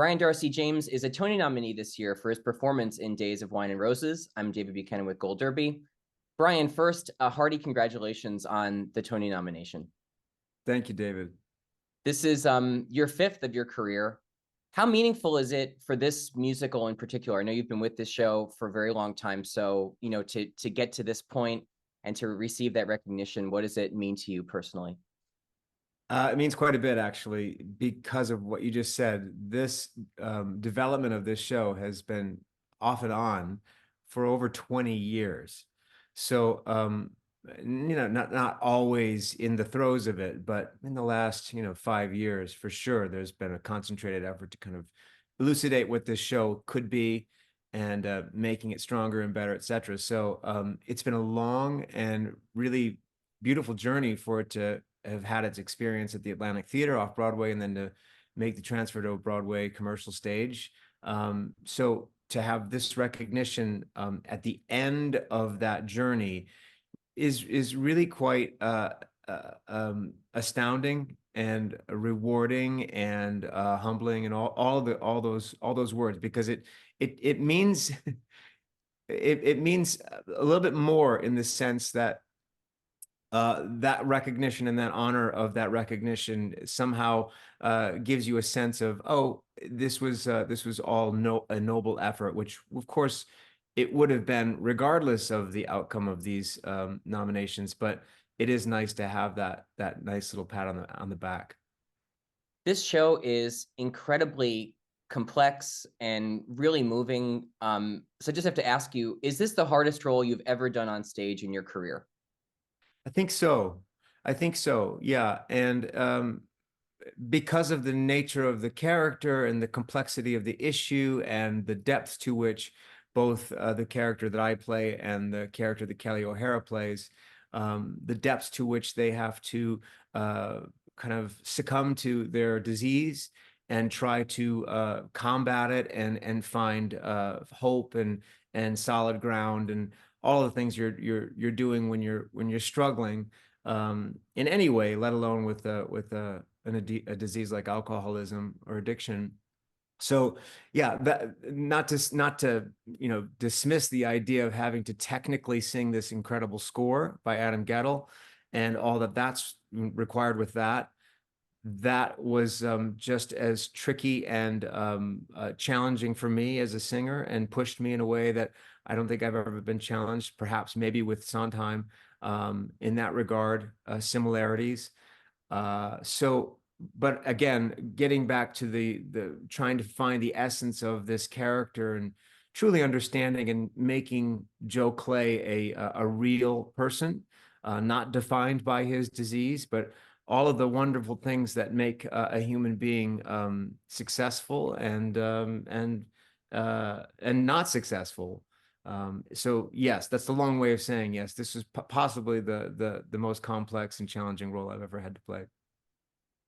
Brian Darcy James is a Tony nominee this year for his performance in Days of Wine and Roses. I'm David Buchanan with Gold Derby. Brian, first, a hearty congratulations on the Tony nomination. Thank you, David. This is your fifth of your career. How meaningful is it for this musical in particular? I know you've been with this show for a very long time. So, to get to this point and to receive that recognition, what does it mean to you personally? It means quite a bit, actually, because of what you just said. This development of this show has been off and on for over 20 years. So, not always in the throes of it, but in the last, 5 years, for sure, there's been a concentrated effort to kind of elucidate what this show could be and making it stronger and better, et cetera. So it's been a long and really beautiful journey for it to have had its experience at the Atlantic Theater off Broadway and then to make the transfer to a Broadway commercial stage. So to have this recognition at the end of that journey is really quite astounding and rewarding and humbling and all those words, because it means it means a little bit more in the sense that that recognition and that honor of that recognition somehow gives you a sense of, oh, this was all a noble effort, which of course it would have been regardless of the outcome of these nominations. But it is nice to have that nice little pat on the back. This show is incredibly complex and really moving. So I just have to ask you, is this the hardest role you've ever done on stage in your career? I think so. Yeah. And because of the nature of the character and the complexity of the issue and the depth to which both the character that I play and the character that Kelly O'Hara plays, the depths to which they have to kind of succumb to their disease and try to combat it and find hope and solid ground and all the things you're doing when you're struggling in any way, let alone with a disease like alcoholism or addiction. So yeah, that not to dismiss the idea of having to technically sing this incredible score by Adam Gettle and all that's required with that. That was just as tricky and challenging for me as a singer, and pushed me in a way that I don't think I've ever been challenged, perhaps maybe with Sondheim in that regard, similarities. But again, getting back to the trying to find the essence of this character and truly understanding and making Joe Clay a real person, not defined by his disease, but all of the wonderful things that make a human being successful and not successful. So yes, that's the long way of saying yes. This is possibly the most complex and challenging role I've ever had to play.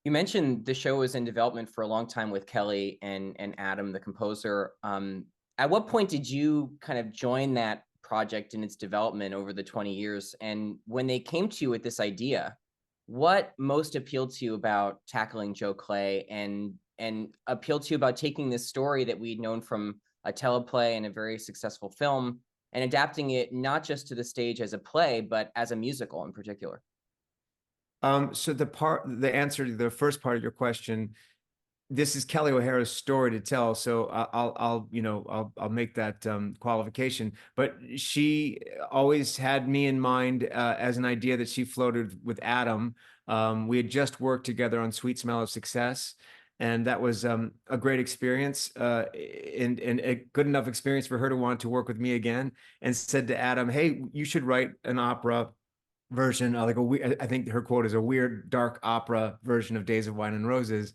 You mentioned the show was in development for a long time with Kelly and Adam, the composer. At what point did you kind of join that project in its development over the 20 years? And when they came to you with this idea, what most appealed to you about tackling Joe Clay and appealed to you about taking this story that we'd known from a teleplay and a very successful film and adapting it not just to the stage as a play, but as a musical in particular? So the answer to the first part of your question, this is Kelly O'Hara's story to tell. So I'll make that qualification. But she always had me in mind as an idea that she floated with Adam. We had just worked together on Sweet Smell of Success, and that was a great experience and a good enough experience for her to want to work with me again. And said to Adam, "Hey, you should write an opera version, I think her quote is a weird, dark opera version of Days of Wine and Roses.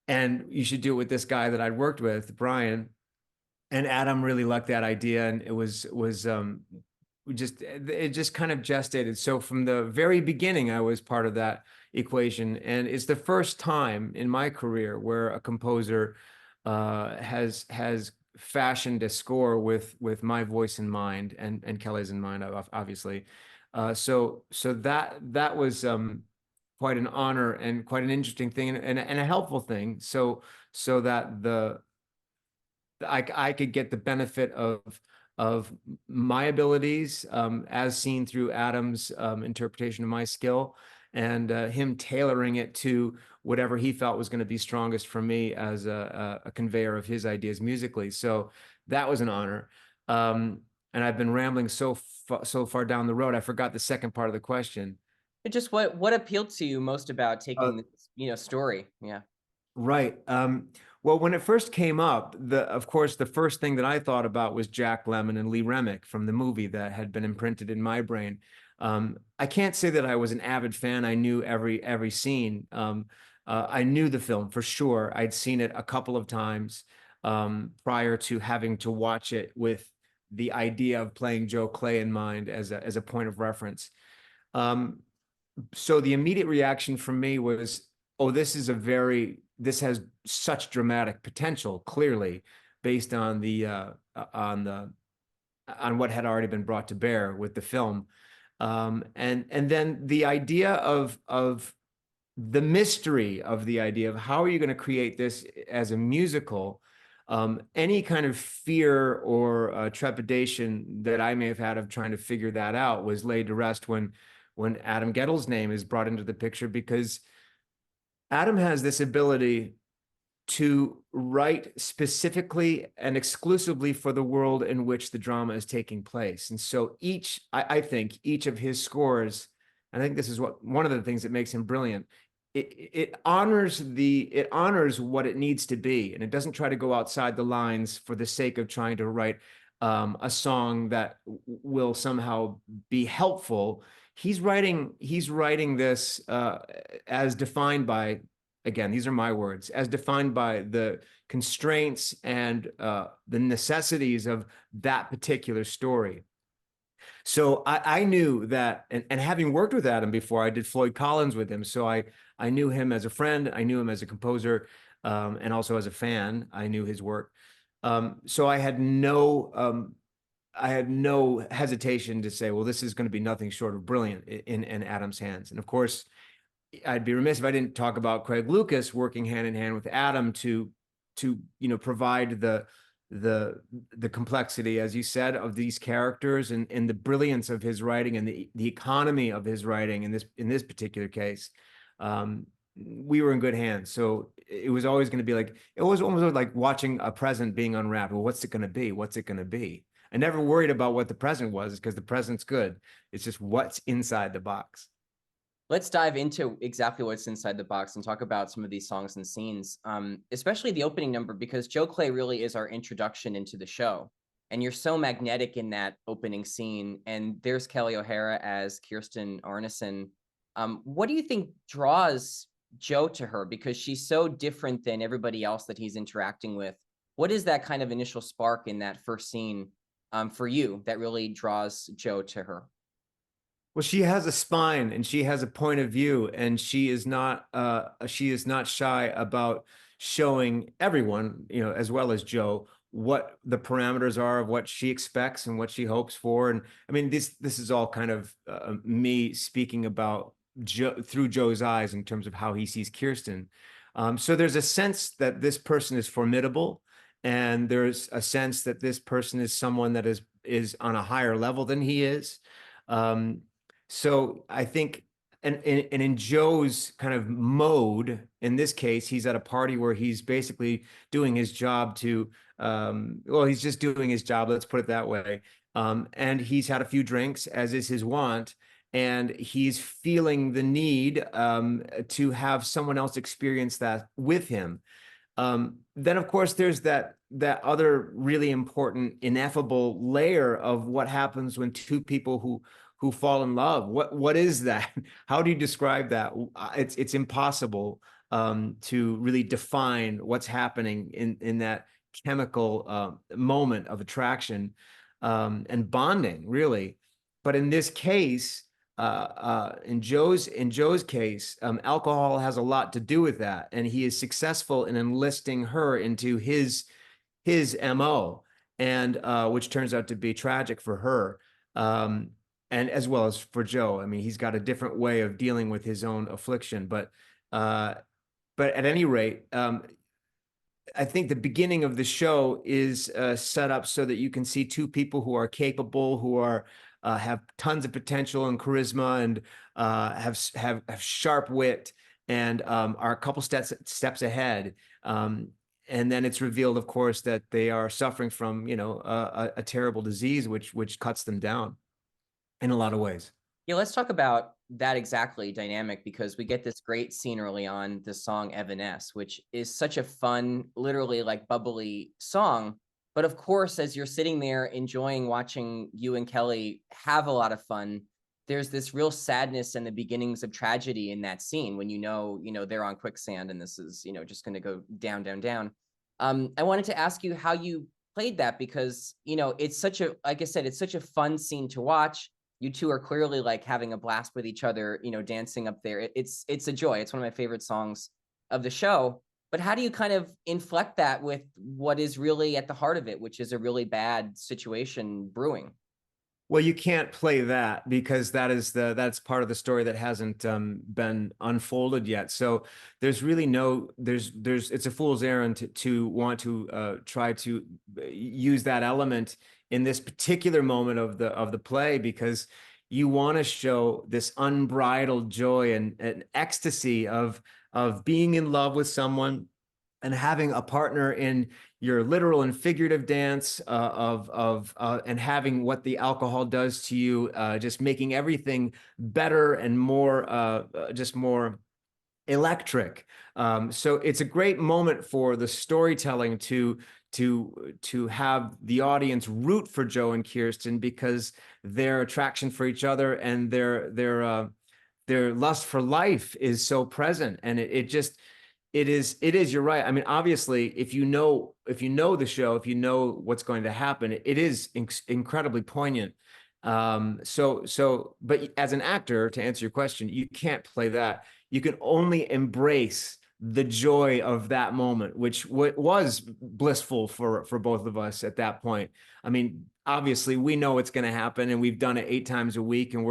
And you should do it with this guy that I'd worked with, Brian." And Adam really liked that idea. And it just kind of gestated. So from the very beginning, I was part of that equation. And it's the first time in my career where a composer has fashioned a score with my voice in mind and Kelly's in mind, obviously. So that was quite an honor and quite an interesting thing, and a helpful thing. So that I could get the benefit of my abilities, as seen through Adam's interpretation of my skill, and him tailoring it to whatever he felt was going to be strongest for me as a conveyor of his ideas musically. So that was an honor. And I've been rambling so far down the road, I forgot the second part of the question. But just what appealed to you most about Uh, taking this, story? Yeah. Right. Well, when it first came up, of course, the first thing that I thought about was Jack Lemmon and Lee Remick from the movie that had been imprinted in my brain. I can't say that I was an avid fan. I knew every scene. I knew the film for sure. I'd seen it a couple of times prior to having to watch it with the idea of playing Joe Clay in mind as a point of reference. Um, so the immediate reaction from me was, oh, this has such dramatic potential, clearly, based on on what had already been brought to bear with the film. And then the idea of the mystery of the idea of how are you going to create this as a musical. Any kind of fear or trepidation that I may have had of trying to figure that out was laid to rest when Adam Gettel's name is brought into the picture, because Adam has this ability to write specifically and exclusively for the world in which the drama is taking place. And so I think each of his scores, I think this is one of the things that makes him brilliant. It honors what it needs to be, and it doesn't try to go outside the lines for the sake of trying to write a song that will somehow be helpful. He's writing this as defined by, again, these are my words, as defined by the constraints and the necessities of that particular story. So I knew that, and having worked with Adam before, I did Floyd Collins with him. So I knew him as a friend, I knew him as a composer, and also as a fan. I knew his work. So I had no hesitation to say, well, this is going to be nothing short of brilliant in Adam's hands. And of course, I'd be remiss if I didn't talk about Craig Lucas working hand in hand with Adam to provide the complexity, as you said, of these characters, and the brilliance of his writing, and the economy of his writing in this particular case. We were in good hands. So it was always going to be like, it was almost like watching a present being unwrapped. Well, what's it going to be? What's it going to be? I never worried about what the present was, because the present's good. It's just what's inside the box. Let's dive into exactly what's inside the box and talk about some of these songs and scenes, especially the opening number, because Joe Clay really is our introduction into the show. And you're so magnetic in that opening scene. And there's Kelly O'Hara as Kirsten Arneson. What do you think draws Joe to her? Because she's so different than everybody else that he's interacting with. What is that kind of initial spark in that first scene for you that really draws Joe to her? Well, she has a spine and she has a point of view, and she is not shy about showing everyone, as well as Joe, what the parameters are of what she expects and what she hopes for. And I mean, this is all kind of me speaking about Joe through Joe's eyes in terms of how he sees Kirsten. So there's a sense that this person is formidable, and there's a sense that this person is someone that is on a higher level than he is. Um, so I think, and in Joe's kind of mode, in this case, he's at a party where he's basically doing his job well, he's just doing his job, let's put it that way. And he's had a few drinks, as is his wont, and he's feeling the need to have someone else experience that with him. Then, of course, there's that other really important, ineffable layer of what happens when two people who fall in love. What is that? How do you describe that? It's impossible to really define what's happening in that chemical moment of attraction and bonding, really. But in this case, in Joe's case, alcohol has a lot to do with that, and he is successful in enlisting her into his MO, and which turns out to be tragic for her. and as well as for Joe. I mean, he's got a different way of dealing with his own affliction, uh, but at any rate, I think the beginning of the show is set up so that you can see two people who are capable, who are have tons of potential and charisma, and have sharp wit, and are a couple steps ahead. And then it's revealed, of course, that they are suffering from, a terrible disease which cuts them down in a lot of ways. Yeah, let's talk about that exactly dynamic, because we get this great scene early on, the song Evanesce, which is such a fun, literally like bubbly song. But of course, as you're sitting there enjoying watching you and Kelly have a lot of fun, there's this real sadness and the beginnings of tragedy in that scene when they're on quicksand and this is, just going to go down, down, down. I wanted to ask you how you played that, because, it's such a, like I said, it's such a fun scene to watch. You two are clearly like having a blast with each other, dancing up there. It's a joy. It's one of my favorite songs of the show. But how do you kind of inflect that with what is really at the heart of it, which is a really bad situation brewing? Well, you can't play that because that's part of the story that hasn't been unfolded yet. So there's really there's it's a fool's errand to want to try to use that element in this particular moment of the play, because you want to show this unbridled joy and ecstasy of being in love with someone and having a partner in your literal and figurative dance, and having what the alcohol does to you, just making everything better and more, just more electric. So it's a great moment for the storytelling to have the audience root for Joe and Kirsten, because their attraction for each other and their lust for life is so present, and it is, you're right. I mean, obviously, if you know the show, if you know what's going to happen, it is incredibly poignant. But as an actor, to answer your question, you can't play that. You can only embrace the joy of that moment, which was blissful for both of us at that point. I mean, obviously, we know it's going to happen, and we've done it 8 times a week, and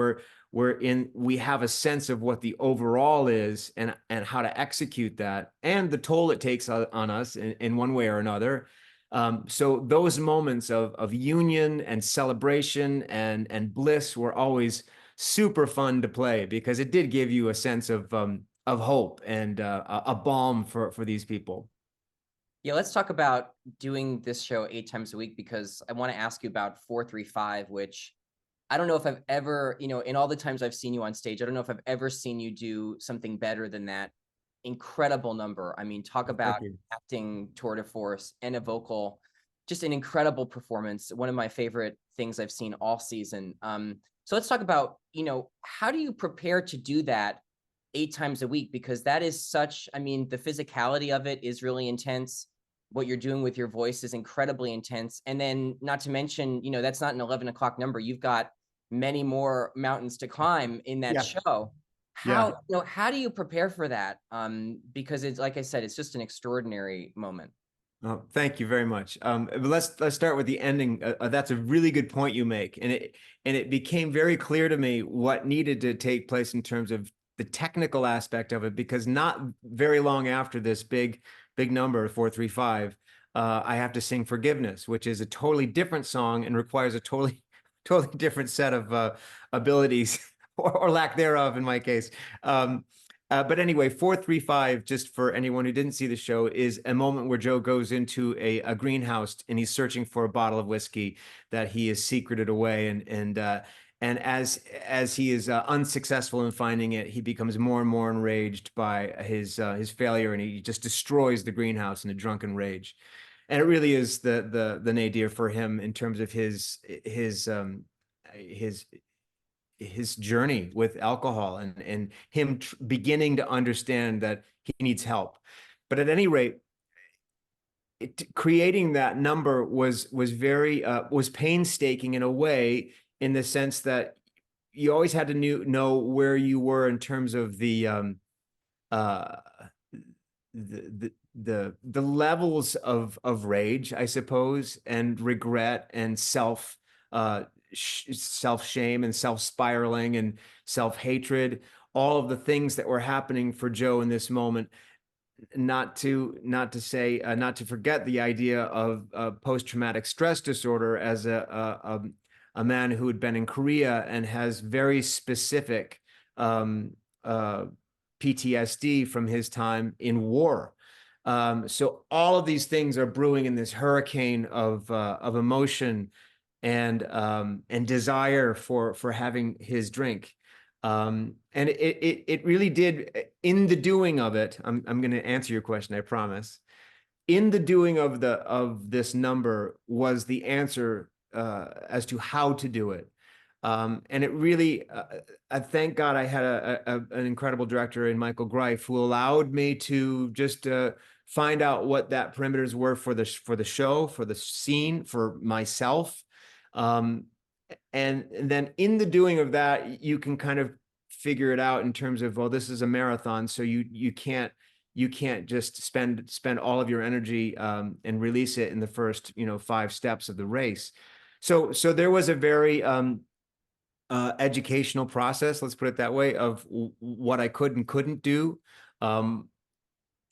we have a sense of what the overall is, and how to execute that, and the toll it takes on us in one way or another. So those moments of union and celebration and bliss were always super fun to play, because it did give you a sense of hope and a balm for these people. Yeah, let's talk about doing this show 8 times a week, because I want to ask you about 435, which I don't know if I've ever, in all the times I've seen you on stage, I don't know if I've ever seen you do something better than that incredible number. I mean, talk about Thank you. acting tour de force and a vocal, just an incredible performance. One of my favorite things I've seen all season. So let's talk about, how do you prepare to do that 8 times a week? Because that is such, I mean, the physicality of it is really intense. What you're doing with your voice is incredibly intense. And then not to mention, that's not an 11 o'clock number. You've got many more mountains to climb in that Yeah, show. yeah. How do you prepare for that? Because it's, like I said, it's just an extraordinary moment. Oh, thank you very much. But let's start with the ending. That's a really good point you make, and it became very clear to me what needed to take place in terms of the technical aspect of it, because not very long after this big number 435, I have to sing "Forgiveness," which is a totally different song and requires a totally totally different set of abilities, or lack thereof in my case. But anyway, 435, just for anyone who didn't see the show, is a moment where Joe goes into a greenhouse and he's searching for a bottle of whiskey that he has secreted away. And as he is unsuccessful in finding it, he becomes more and more enraged by his failure, and he just destroys the greenhouse in a drunken rage. And it really is the nadir for him in terms of his his journey with alcohol, and him beginning to understand that he needs help. But at any rate, creating that number was very was painstaking in a way, in the sense that you always had to know where you were in terms of uh the levels of rage, I suppose, and regret and self self-shame and self-spiraling and self-hatred, all of the things that were happening for Joe in this moment. Not to say, not to forget the idea of post-traumatic stress disorder as a man who had been in Korea and has very specific um, uh, PTSD from his time in war. So all of these things are brewing in this hurricane of emotion and desire for having his drink. And it really did, in the doing of it. I'm going to answer your question, I promise. In the doing of this number was the answer as to how to do it. And it really, I thank God I had an incredible director in Michael Greif who allowed me to just find out what that parameters were for the show, for the scene, for myself. Um, and then in the doing of that, you can kind of figure it out in terms of, well, this is a marathon, so you can't just spend all of your energy and release it in the first 5 steps of the race. So there was a very educational process, let's put it that way, of what I could and couldn't do, um,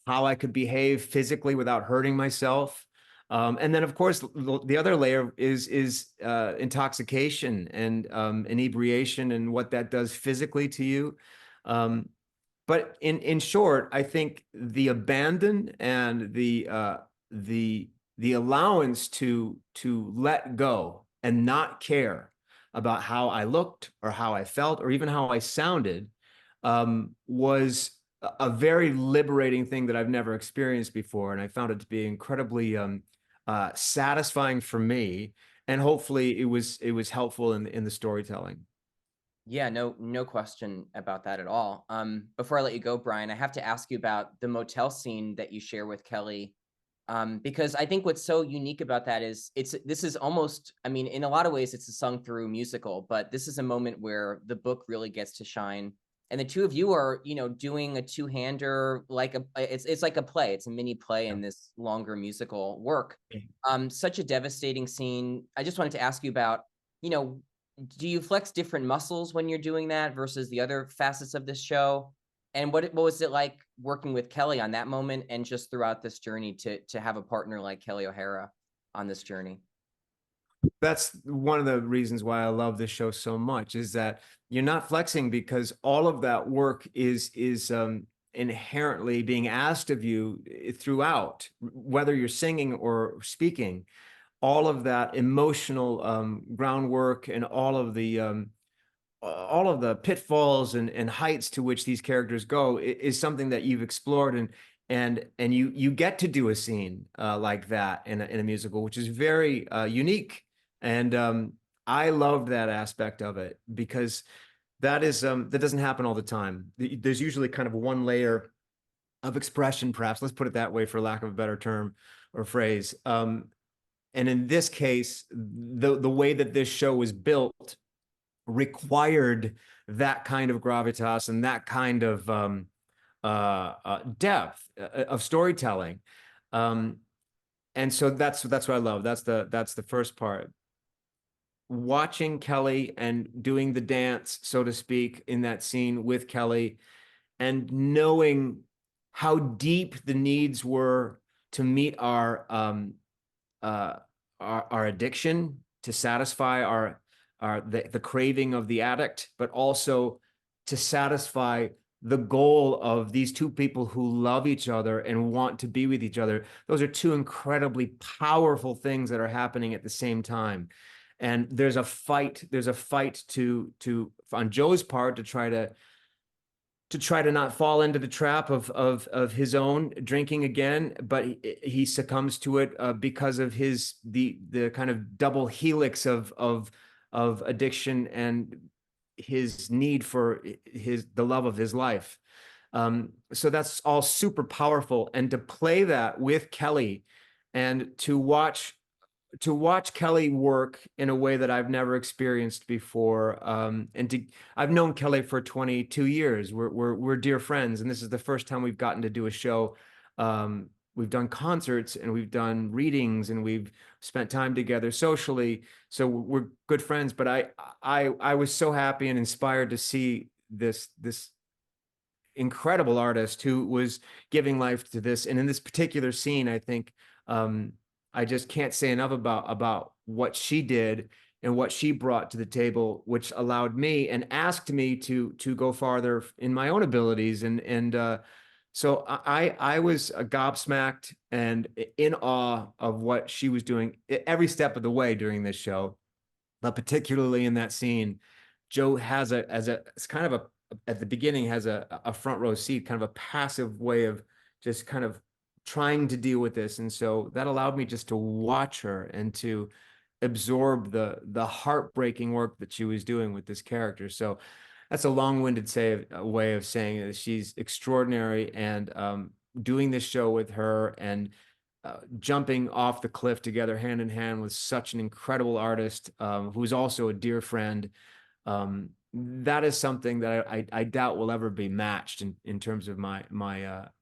how I could behave physically without hurting myself. And then, of course, the other layer is intoxication and inebriation and what that does physically to you. But in short, I think the abandon and the allowance to let go and not care about how I looked or how I felt or even how I sounded was a very liberating thing that I've never experienced before, and I found it to be incredibly satisfying for me, and hopefully it was helpful in the storytelling. Yeah, no question about that at all. Before I let you go, Brian, I have to ask you about the motel scene that you share with Kelly. Because I think what's so unique about that is this is almost, I mean, in a lot of ways, it's a sung through musical, but this is a moment where the book really gets to shine. And the two of you are, doing a two-hander, like it's like a play. It's a mini play Yeah. in this longer musical work. Such a devastating scene. I just wanted to ask you about, you know, do you flex different muscles when you're doing that versus the other facets of this show? And what was it like working with Kelly on that moment and just throughout this journey to have a partner like Kelly O'Hara on this journey? That's one of the reasons why I love this show so much, is that you're not flexing because all of that work is inherently being asked of you throughout, whether you're singing or speaking. All of that emotional groundwork and all of the pitfalls and heights to which these characters go is something that you've explored, and you get to do a scene like that in a musical, which is very unique. And I loved that aspect of it because that doesn't happen all the time. There's usually kind of one layer of expression, perhaps, let's put it that way, for lack of a better term or phrase. And in this case, the way that this show was built required that kind of gravitas and that kind of depth of storytelling. And so that's what I love. That's the first part. Watching Kelly and doing the dance, so to speak, in that scene with Kelly, and knowing how deep the needs were to meet uh, our addiction, to satisfy the craving of the addict, but also to satisfy the goal of these two people who love each other and want to be with each other. Those are two incredibly powerful things that are happening at the same time. And there's a fight to on Joe's part to try to not fall into the trap of his own drinking again, but he succumbs to it because of the kind of double helix of addiction and his need for the love of his life. So that's all super powerful, and to play that with Kelly and to watch Kelly work in a way that I've never experienced before. I've known Kelly for 22 years. We're dear friends, and this is the first time we've gotten to do a show we've done concerts and we've done readings and we've spent time together socially. So we're good friends. But I was so happy and inspired to see this incredible artist who was giving life to this. And in this particular scene, I think I just can't say enough about what she did and what she brought to the table, which allowed me and asked me to go farther in my own abilities. So I was gobsmacked and in awe of what she was doing every step of the way during this show, but particularly in that scene. Joe has it's kind of a at the beginning has a front row seat, kind of a passive way of just kind of trying to deal with this. And so that allowed me just to watch her and to absorb the heartbreaking work that she was doing with this character. So that's a long-winded way of saying that she's extraordinary, and doing this show with her and jumping off the cliff together hand in hand with such an incredible artist, who's also a dear friend. That is something that I doubt will ever be matched in terms of my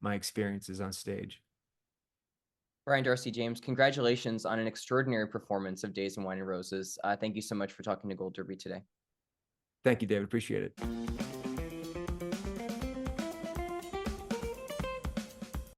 experiences on stage. Brian Darcy James, congratulations on an extraordinary performance of Days in Wine and Roses. Thank you so much for talking to Gold Derby today. Thank you, David. Appreciate it.